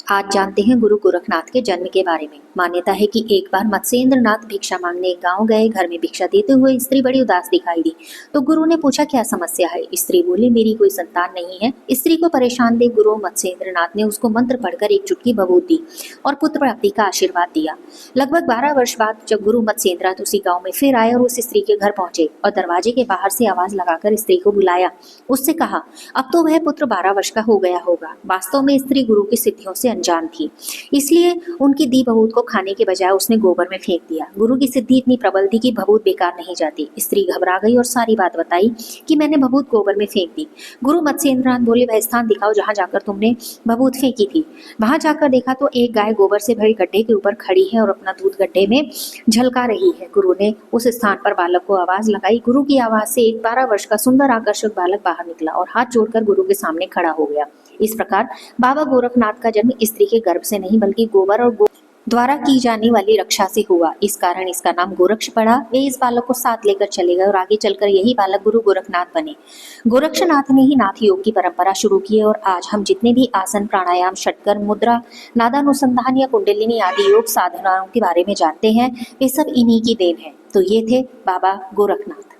आज जानते हैं गुरु गोरखनाथ के जन्म के बारे में। मान्यता है कि एक बार मत्स्येंद्र नाथ भिक्षा मांगने एक गांव गए। घर में भिक्षा देते हुए स्त्री बड़ी उदास दिखाई दी, तो गुरु ने पूछा क्या समस्या है। स्त्री बोली मेरी कोई संतान नहीं है। स्त्री को परेशान देख गुरु मत्स्येंद्र नाथ ने उसको मंत्र पढ़कर एक चुटकी बबूत दी और पुत्र प्राप्ति का आशीर्वाद दिया। लगभग 12 वर्ष बाद जब गुरु मत्स्येंद्र नाथ उसी गाँव में फिर आए और उस स्त्री के घर पहुंचे और दरवाजे के बाहर से आवाज लगाकर स्त्री को बुलाया, उससे कहा अब तो वह पुत्र 12 वर्ष का हो गया होगा। वास्तव में स्त्री गुरु की सिद्धियों से अनजान थी, इसलिए उनकी दी बबूत को खाने के बजाय उसने गोबर में फेंक दिया। गुरु की सिद्धि इतनी प्रबल थी कि बबूत बेकार नहीं जाती। स्त्री घबरा गई और सारी बात बताई कि मैंने बबूत गोबर में फेंक दी। गुरु मत्स्येंद्रनाथ बोले वह स्थान दिखाओ जहां जाकर तुमने बबूत फेंकी थी। वहां जाकर देखा तो एक गाय गोबर से भरे गड्ढे के ऊपर खड़ी है और अपना दूध गड्ढे में झलका रही है। गुरु ने उस स्थान पर बालक को आवाज लगाई। गुरु की आवाज से एक 12 वर्ष का सुंदर आकर्षक बालक बाहर निकला और हाथ जोड़कर गुरु के सामने खड़ा हो गया। इस प्रकार बाबा गोरखनाथ का जन्म स्त्री के गर्भ से नहीं बल्कि गोबर और द्वारा की जाने वाली रक्षा से हुआ। इस कारण इसका नाम गोरक्ष पड़ा। वे इस बालक को साथ लेकर चले गए और आगे चलकर यही बालक गुरु गोरखनाथ बने। गोरक्षनाथ ने ही नाथ योग की परंपरा शुरू की और आज हम जितने भी आसन, प्राणायाम, षटकर, मुद्रा, नादानुसंधान या कुंडलिनी आदि योग साधनाओं के बारे में जानते हैं वे सब इन्हीं की देन है। तो ये थे बाबा गोरखनाथ।